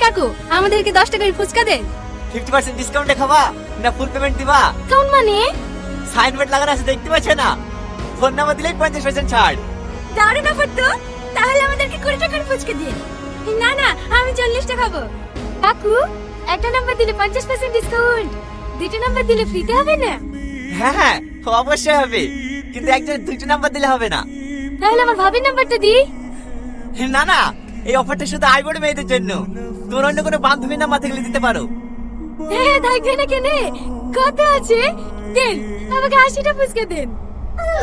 কাকু আমাদেরকে 10 টাকার ফুচকা দেন। 50% ডিসকাউন্টে খাবা না ফুল পেমেন্ট দিবা? কাউন্ট মানে সাইনবোর্ড লাগানো আছে দেখতে পাচ্ছ না? ফোন নাম্বার দিলেই 50% ছাড়। দাঁড়ান না তো, তাহলে আমাদেরকে 20 টাকার ফুচকা দিন। না না, আমি 40 টাকা খাবো। কাকু একটা নাম্বার দিলে 50% ডিসকাউন্ট, দুটো নাম্বার দিলে ফ্রিতে হবে না? হ্যাঁ হ্যাঁ অবশ্যই হবে, কিন্তু একজনের দুটো নাম্বার দিলে হবে না। তাহলে আমার ভাবির নাম্বারটা দিই। না না, এই অফারটা শুধু আইবড় মেয়েদের জন্য। তোর অন্য কোনো বান্ধবীর নাম্বার থাকলে দিতে পারো। হ্যাঁ থাকবে না কেন, কত আছে দেন, আমাকে 80টা ফুচকা দেন।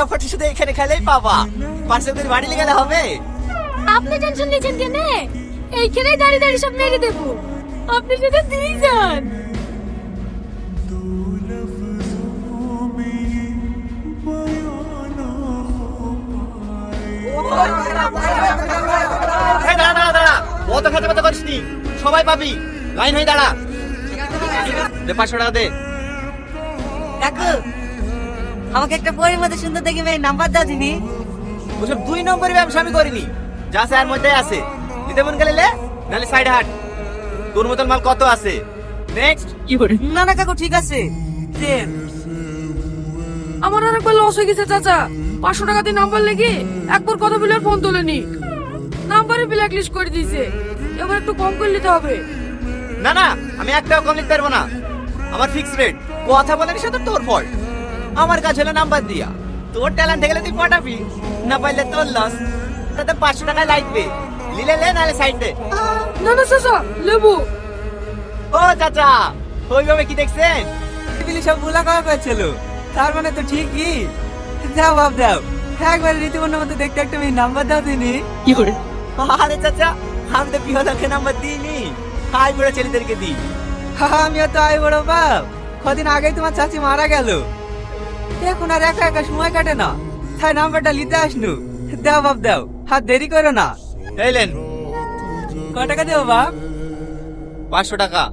অফারটা শুধু এখানে খেলেই পাবা, পার্সেল করে বাড়ি নিয়ে গেলে হবে। আপনি টেনশন নিচ্ছেন কেন, এইখানেই দাঁড়িয়ে দাঁড়িয়ে সব মেরে দেবো। আপনি শুধু দিয়ে যান। এই দাঁড়া দাঁড়া দাঁড়া, অত খেতে পেতে করিসনি, সবাই পাবি, লাইন হয়ে দাঁড়া। দে 500 টাকা দে। কাকু আমাকে একটা বইয়ের মধ্যে সুন্দর দেখে মেয়ে নাম্বার দাও দিনি। ওসব 2 নম্বরের ব্যবসা আমি করিনি, যা আছে আর মধ্যে আছে। দিতে মন গেলে লে, নালে সাইড হাট। তোর মতন মাল কত আছে। নেক্সট। না না কাকু ঠিক আছে দেন। আমার আরেকবার লস হয়ে গেছে চাচা। 500 টাকা দিয়ে নাম্বার লেগে একবার কথা বলে আর ফোন তোলেনি, নাম্বারে ব্ল্যাক লিস্ট করে দিয়েছে। এবার একটু কম করে নিতে হবে। না না, আমি একটাও কম লিখতে পারবো না, আমার ফিক্স রেট। কথা বলেনি সাথে তোর ফল্ট। আমার কাছে হলো নাম্বার দিয়া, তোর ট্যালেন্ট গেলে তুই পটাবি, না পাইলে তোর লস। তাতে 500 টাকায় লাগবে, লিলে লে নালে সাইড দে। না না চাচা লেবু। ও চাচা, ওইভাবে কি দেখছেন? টেবিলে সব ভুলা করা করেছিল, তার মানে তো ঠিকই। দাও বাপ দাও, একবার রীতিমন্যর মতো দেখতে একটা মেয়ে নাম্বার দাও দিনি। আরে চাচা, আমি তো পিহলাকে নাম্বার দিইনি, হাই বুড়া ছেলেদেরকে দিই। আমিও তো আই বড় বাপ, কদিন আগেই তোমার চাচি মারা গেল, এখন আর একা একা সময় কাটে না, তাই নাম্বারটা নিতে আসনু। দাও বাপ দাও, হাত দেরি করো না। এইলেন ক টাকা দেবো বাপ? 500 টাকা।